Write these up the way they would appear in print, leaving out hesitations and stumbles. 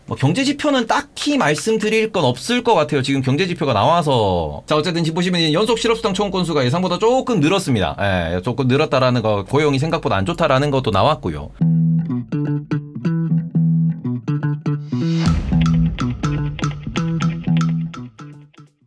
뭐 경제 지표는 딱히 말씀드릴 건 없을 것 같아요. 지금 경제 지표가 나와서. 자, 어쨌든 지금 보시면 연속 실업수당 청구 건수가 예상보다 조금 늘었습니다. 예, 조금 늘었다라는 거, 고용이 생각보다 안 좋다라는 것도 나왔고요.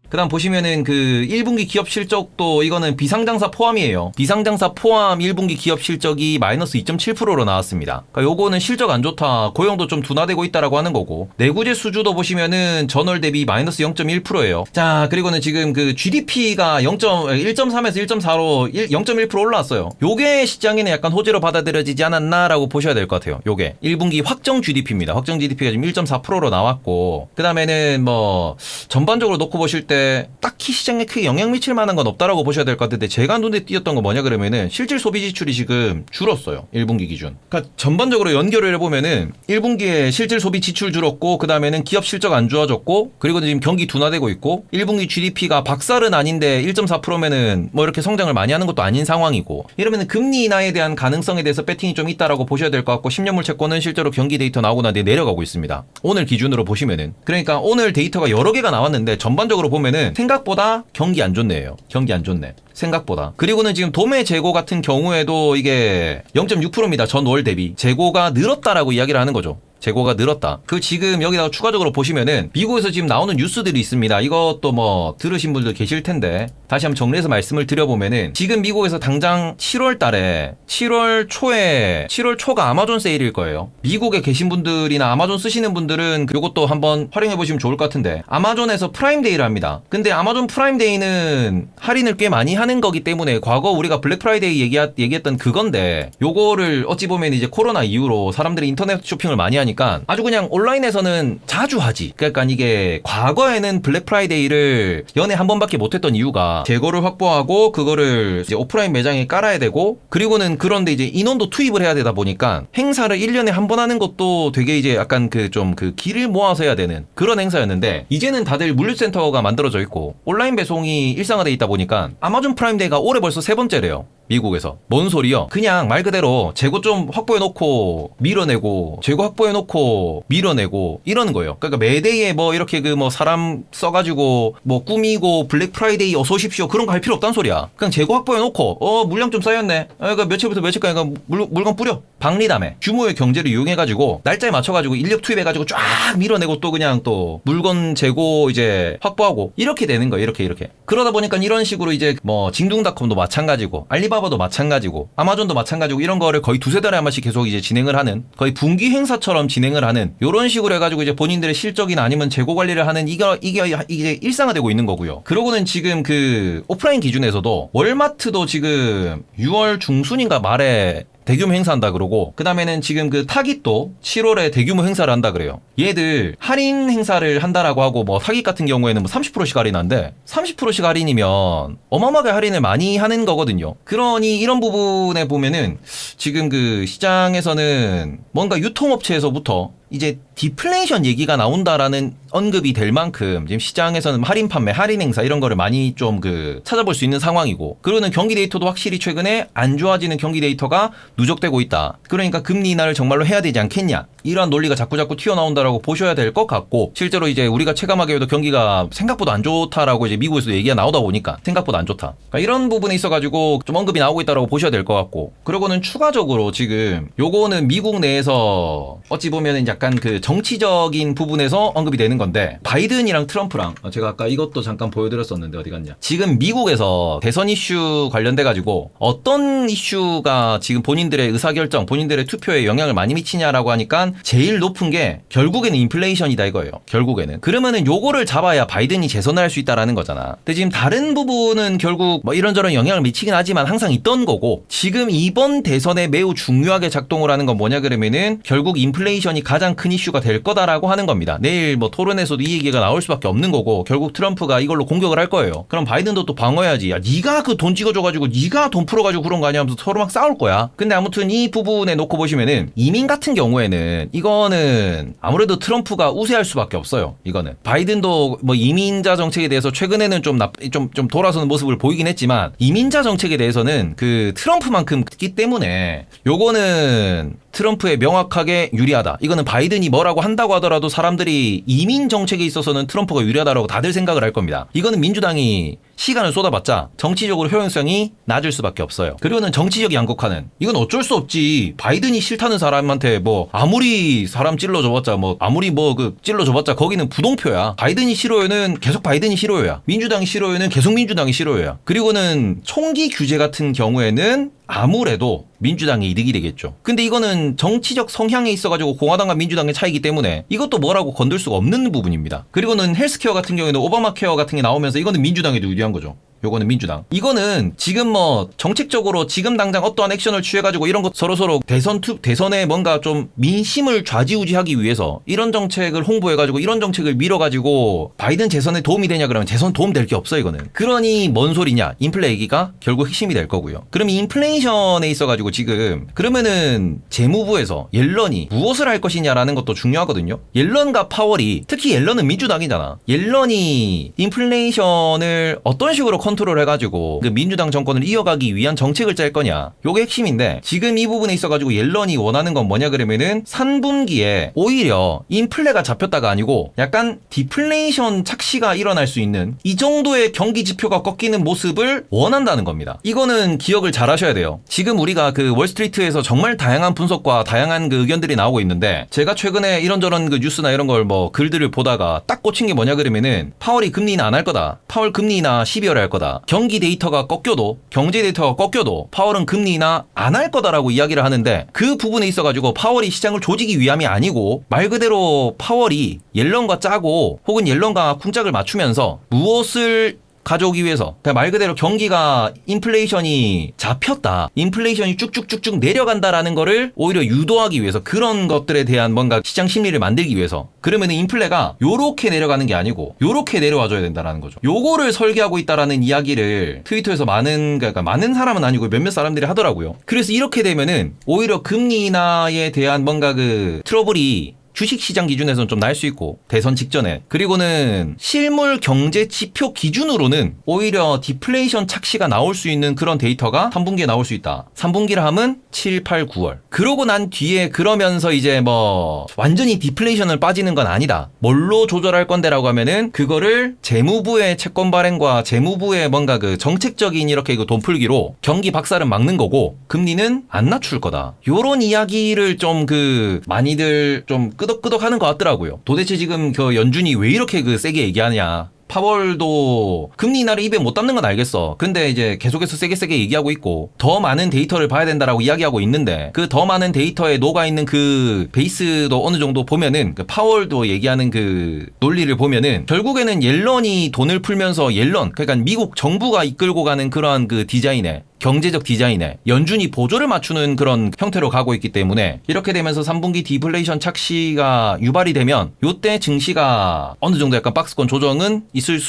그 다음 보시면은 그 1분기 기업 실적도 이거는 비상장사 포함이에요. 비상장사 포함 1분기 기업 실적이 마이너스 2.7%로 나왔습니다. 그러니까 요거는 실적 안 좋다, 고용도 좀 둔화되고 있다라고 하는 거고, 내구재 수주도 보시면은 전월 대비 마이너스 0.1%예요. 자, 그리고는 지금 그 GDP가 1.3에서 1.4로 0.1% 올라왔어요. 요게 시장에는 약간 호재로 받아들여지지 않았나라고 보셔야 될 것 같아요. 요게 1분기 확정 GDP입니다. 확정 GDP가 지금 1.4%로 나왔고, 그 다음에는 뭐 전반적으로 놓고 보실 때 딱히 시장에 크게 영향 미칠 만한 건 없다라고 보셔야 될 것 같은데, 제가 눈에 띄었던 건 뭐냐 그러면은 실질 소비 지출이 지금 줄었어요. 1분기 기준. 그러니까 전반적으로 연결을 해보면은 1분기에 실질 소비 지출 줄었고, 그 다음에는 기업 실적 안 좋아졌고, 그리고 지금 경기 둔화되고 있고, 1분기 GDP가 박살은 아닌데 1.4%면은 뭐 이렇게 성장을 많이 하는 것도 아닌 상황이고, 이러면은 금리 인하에 대한 가능성에 대해서 배팅이 좀 있다라고 보셔야 될 것 같고, 10년물 채권은 실제로 경기 데이터 나오고 난 뒤에 내려가고 있습니다. 오늘 기준으로 보시면은. 그러니까 오늘 데이터가 여러 개가 나왔는데 전반적으로 보면은 생각보다 경기 안 좋네요. 경기 안 좋네. 생각보다. 그리고는 지금 도매 재고 같은 경우에도 이게 0.6%입니다. 전월 대비. 재고가 늘었다라고 이야기를 하는 거죠. 재고가 늘었다. 그 지금 여기다가 추가적으로 보시면은 미국에서 지금 나오는 뉴스들이 있습니다. 이것도 뭐 들으신 분들 계실 텐데 다시 한번 정리해서 말씀을 드려보면은, 지금 미국에서 당장 7월 달에 7월 초가 아마존 세일일 거예요. 미국에 계신 분들이나 아마존 쓰시는 분들은 요것도 한번 활용해 보시면 좋을 것 같은데, 아마존에서 프라임데이를 합니다. 근데 아마존 프라임데이는 할인을 꽤 많이 하는 거기 때문에 과거 우리가 블랙 프라이데이 얘기했던 그건데, 요거를 어찌 보면 이제 코로나 이후로 사람들이 인터넷 쇼핑을 많이 하니까 아주 그냥 온라인에서는 자주 하지. 그러니까 이게 과거에는 블랙 프라이데이를 연에 한 번밖에 못했던 이유가 재고를 확보하고 그거를 이제 오프라인 매장에 깔아야 되고, 그리고는 그런데 이제 인원도 투입을 해야 되다 보니까 행사를 1년에 한 번 하는 것도 되게 이제 약간 그 길을 모아서 해야 되는 그런 행사였는데, 이제는 다들 물류센터가 만들어져 있고 온라인 배송이 일상화돼 있다 보니까 아마존 프라임데이가 올해 벌써 3번째래요. 미국에서. 뭔 소리요? 그냥 말 그대로 재고 좀 확보해놓고 밀어내고, 재고 확보해놓고 밀어내고 이러는 거예요. 그러니까 매대에 뭐 이렇게 그 뭐 사람 써가지고 뭐 꾸미고 블랙 프라이데이 어서 오십시오 그런 거 할 필요 없단 소리야. 그냥 재고 확보해놓고 물량 좀 쌓였네. 그러니까 며칠부터 며칠까지 물건 뿌려. 박리담에 규모의 경제를 이용해가지고 날짜에 맞춰가지고 인력 투입해가지고 쫙 밀어내고, 또 그냥 또 물건 재고 이제 확보하고 이렇게 되는 거예요. 이렇게. 그러다 보니까 이런 식으로 이제 뭐 징둥닷컴도 마찬가지고, 알리바바도 마찬가지고, 아마존도 마찬가지고, 이런 거를 거의 두세 달에 한 번씩 계속 이제 진행을 하는, 거의 분기 행사처럼 진행을 하는, 요런 식으로 해가지고 이제 본인들의 실적이나 아니면 재고 관리를 하는 이게 일상화되고 있는 거고요. 그러고는 지금 그 오프라인 기준에서도 월마트도 지금 6월 중순인가 말에 대규모 행사한다 그러고, 그 다음에는 지금 그 타깃도 7월에 대규모 행사를 한다 그래요. 얘들 할인 행사를 한다라고 하고, 뭐 타깃 같은 경우에는 뭐 30%씩 할인한데, 30%씩 할인이면 어마어마하게 할인을 많이 하는 거거든요. 그러니 이런 부분에 보면은 지금 그 시장에서는 뭔가 유통업체에서부터 이제 디플레이션 얘기가 나온다라는 언급이 될 만큼 지금 시장에서는 할인 판매, 할인 행사 이런 거를 많이 좀 찾아볼 수 있는 상황이고, 그러는 경기 데이터도 확실히 최근에 안 좋아지는 경기 데이터가 누적되고 있다. 그러니까 금리 인하를 정말로 해야 되지 않겠냐, 이러한 논리가 자꾸자꾸 튀어나온다라고 보셔야 될 것 같고, 실제로 이제 우리가 체감하기에도 경기가 생각보다 안 좋다라고 이제 미국에서도 얘기가 나오다 보니까 생각보다 안 좋다. 그러니까 이런 부분에 있어가지고 좀 언급이 나오고 있다라고 보셔야 될 것 같고, 그리고는 추가적으로 지금 요거는 미국 내에서 어찌 보면 약간 그 정치적인 부분에서 언급이 되는 건데, 바이든이랑 트럼프랑 제가 아까 이것도 잠깐 보여드렸었는데 어디 갔냐, 지금 미국에서 대선 이슈 관련돼가지고 어떤 이슈가 지금 본인들의 의사결정, 본인들의 투표에 영향을 많이 미치냐라고 하니까 제일 높은 게 결국에는 인플레이션이다 이거예요. 결국에는. 그러면은 요거를 잡아야 바이든이 재선을 할 수 있다라는 거잖아. 근데 지금 다른 부분은 결국 뭐 이런저런 영향을 미치긴 하지만 항상 있던 거고, 지금 이번 대선에 매우 중요하게 작동을 하는 건 뭐냐 그러면은 결국 인플레이션이 가장 큰 이슈가 될 거다라고 하는 겁니다. 내일 뭐 토론에서도 이 얘기가 나올 수밖에 없는 거고, 결국 트럼프가 이걸로 공격을 할 거예요. 그럼 바이든도 또 방어해야지. 야, 네가 그 돈 찍어줘가지고 네가 돈 풀어가지고 그런 거 아니야 하면서 서로 막 싸울 거야. 근데 아무튼 이 부분에 놓고 보시면은 이민 같은 경우에는 이거는 아무래도 트럼프가 우세할 수밖에 없어요. 이거는 바이든도 뭐 이민자 정책에 대해서 최근에는 좀 돌아서는 모습을 보이긴 했지만, 이민자 정책에 대해서는 그 트럼프만큼 있기 때문에 요거는 트럼프에 명확하게 유리하다. 이거는 바이든이 뭐라고 한다고 하더라도 사람들이 이민 정책에 있어서는 트럼프가 유리하다라고 다들 생각을 할 겁니다. 이거는 민주당이 시간을 쏟아봤자 정치적으로 효용성이 낮을 수밖에 없어요. 그리고는 정치적 양극화는 이건 어쩔 수 없지. 바이든이 싫다는 사람한테 뭐 아무리 사람 찔러줘봤자 뭐 아무리 뭐 그 찔러줘봤자 거기는 부동표야. 바이든이 싫어요는 계속 바이든이 싫어요야. 민주당이 싫어요는 계속 민주당이 싫어요야. 그리고는 총기 규제 같은 경우에는 아무래도 민주당의 이득이 되겠죠. 근데 이거는 정치적 성향에 있어가지고 공화당과 민주당의 차이기 때문에 이것도 뭐라고 건들 수가 없는 부분입니다. 그리고는 헬스케어 같은 경우에는 오바마 케어 같은 게 나오면서 이거는 민주당에도 유리한 거죠. 요거는 민주당. 이거는 지금 뭐 정책적으로 지금 당장 어떠한 액션을 취해가지고 이런 것 서로서로 대선에 뭔가 좀 민심을 좌지우지하기 위해서 이런 정책을 홍보해가지고 이런 정책을 밀어가지고 바이든 재선에 도움이 되냐 그러면 재선 도움 될 게 없어 이거는. 그러니 뭔 소리냐. 인플레 얘기가 결국 핵심이 될 거고요. 그럼 인플레이션에 있어가지고 지금 그러면은 재무부에서 옐런이 무엇을 할 것이냐라는 것도 중요하거든요. 옐런과 파월이 특히 옐런은 민주당이잖아. 옐런이 인플레이션을 어떤 식으로 컨트롤해가지고 그 민주당 정권을 이어가기 위한 정책을 짤 거냐. 요게 핵심인데 지금 이 부분에 있어가지고 옐런이 원하는 건 뭐냐 그러면은 3분기에 오히려 인플레가 잡혔다가 아니고 약간 디플레이션 착시가 일어날 수 있는 이 정도의 경기 지표가 꺾이는 모습을 원한다는 겁니다. 이거는 기억을 잘 하셔야 돼요. 지금 우리가 그 월스트리트에서 정말 다양한 분석과 다양한 그 의견들이 나오고 있는데 제가 최근에 이런저런 그 뉴스나 이런 걸 뭐 글들을 보다가 딱 꽂힌 게 뭐냐 그러면은 파월이 금리는 안 할 거다. 파월 금리나 12월에 할 거다. 경기 데이터가 꺾여도 경제 데이터가 꺾여도 파월은 금리나 안 할 거다라고 이야기를 하는데 그 부분에 있어가지고 파월이 시장을 조지기 위함이 아니고 말 그대로 파월이 옐런과 짜고 혹은 옐런과 쿵짝을 맞추면서 무엇을 가져오기 위해서 말 그대로 경기가 인플레이션이 잡혔다. 인플레이션이 쭉쭉쭉쭉 내려간다라는 거를 오히려 유도하기 위해서 그런 것들에 대한 뭔가 시장 심리를 만들기 위해서 그러면 인플레가 요렇게 내려가는 게 아니고 요렇게 내려와줘야 된다라는 거죠. 요거를 설계하고 있다라는 이야기를 트위터에서 그러니까 많은 사람은 아니고 몇몇 사람들이 하더라고요. 그래서 이렇게 되면은 오히려 금리 인하에 대한 뭔가 그 트러블이 주식시장 기준에서는 좀 날 수 있고 대선 직전에 그리고는 실물 경제 지표 기준으로는 오히려 디플레이션 착시가 나올 수 있는 그런 데이터가 3분기에 나올 수 있다. 3분기라 하면 7, 8, 9월 그러고 난 뒤에 그러면서 이제 뭐 완전히 디플레이션을 빠지는 건 아니다. 뭘로 조절할 건데라고 하면은 그거를 재무부의 채권 발행과 재무부의 뭔가 그 정책적인 이렇게 그 돈 풀기로 경기 박살은 막는 거고 금리는 안 낮출 거다. 요런 이야기를 좀 그 많이들 좀 끄덕끄덕 하는 것 같더라고요. 도대체 지금 그 연준이 왜 이렇게 그 세게 얘기하냐. 파월도 금리 인하를 입에 못 담는 건 알겠어. 근데 이제 계속해서 세게 얘기하고 있고 더 많은 데이터를 봐야 된다라고 이야기하고 있는데 그 더 많은 데이터에 녹아있는 그 베이스도 어느 정도 보면은 그 파월도 얘기하는 그 논리를 보면은 결국에는 옐런이 돈을 풀면서 그러니까 미국 정부가 이끌고 가는 그러한 그 디자인에 경제적 디자인에 연준이 보조를 맞추는 그런 형태로 가고 있기 때문에 이렇게 되면서 3분기 디플레이션 착시가 유발이 되면 요때 증시가 어느 정도 약간 박스권 조정은 있을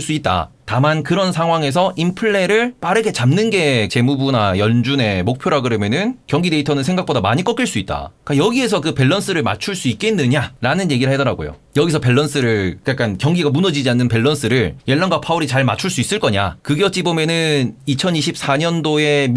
수 있다. 다만 그런 상황에서 인플레를 빠르게 잡는 게 재무부나 연준의 목표라 그러면은 경기 데이터는 생각보다 많이 꺾일 수 있다. 그러니까 여기에서 그 밸런스를 맞출 수 있겠느냐라는 얘기를 하더라고요. 여기서 밸런스를 약간 경기가 무너지지 않는 밸런스를 옐런과 파월이 잘 맞출 수 있을 거냐. 그게 어찌 보면은 2024년도에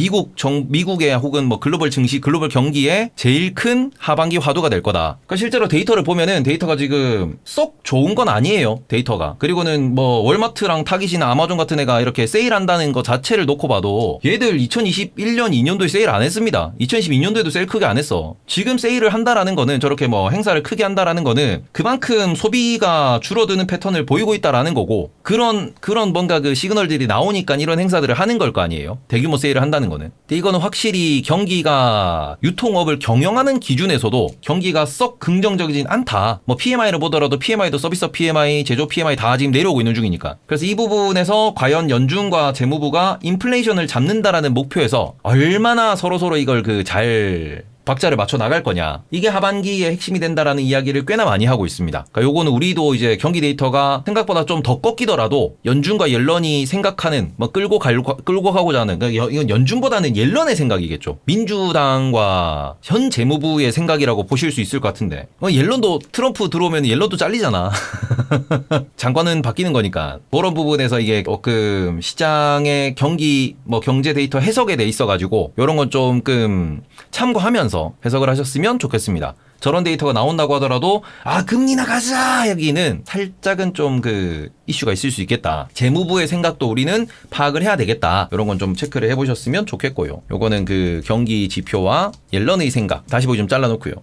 미국의 혹은 뭐 글로벌 증시, 글로벌 경기에 제일 큰 하반기 화두가 될 거다. 그러니까 실제로 데이터를 보면은 데이터가 지금 썩 좋은 건 아니에요. 데이터가. 그리고는 뭐 월마트랑 타깃이나 아마존 같은 애가 이렇게 세일한다는 거 자체를 놓고 봐도 얘들 2021년 2년도에 세일 안 했습니다. 2022년도에도 세일 크게 안 했어. 지금 세일을 한다라는 거는 저렇게 뭐 행사를 크게 한다라는 거는 그만큼 소비가 줄어드는 패턴을 보이고 있다라는 거고 그런 뭔가 그 시그널들이 나오니까 이런 행사들을 하는 걸 거 아니에요. 대규모 세일을 한다는 거는. 근데 이거는 확실히 경기가 유통업을 경영하는 기준에서도 경기가 썩 긍정적이진 않다. 뭐 PMI를 보더라도 PMI도 서비스 PMI, 제조 PMI 다 지금 내려오고 있는 중이니까. 그래서 이 부분에서 과연 연준과 재무부가 인플레이션을 잡는다라는 목표에서 얼마나 서로서로 이걸 그 잘 박자를 맞춰 나갈 거냐. 이게 하반기의 핵심이 된다라는 이야기를 꽤나 많이 하고 있습니다. 그러니까 요거는 우리도 이제 경기 데이터가 생각보다 좀 더 꺾이더라도 연준과 옐런이 생각하는 뭐 끌고 가고자 하는 그러니까 이건 연준보다는 옐런의 생각이겠죠. 민주당과 현 재무부의 생각이라고 보실 수 있을 것 같은데 옐런도 트럼프 들어오면 옐런도 잘리잖아. 장관은 바뀌는 거니까 그런 부분에서 이게 조금 시장의 경기 뭐 경제 데이터 해석에 돼 있어가지고 이런 건 조금 참고하면서 해석을 하셨으면 좋겠습니다. 저런 데이터가 나온다고 하더라도 금리 나가자 여기는 살짝은 좀 이슈가 있을 수 있겠다. 재무부의 생각도 우리는 파악을 해야 되겠다. 이런 건 좀 체크를 해보셨으면 좋겠고요. 요거는 경기 지표와 옐런의 생각 다시 보기 좀 잘라놓고요.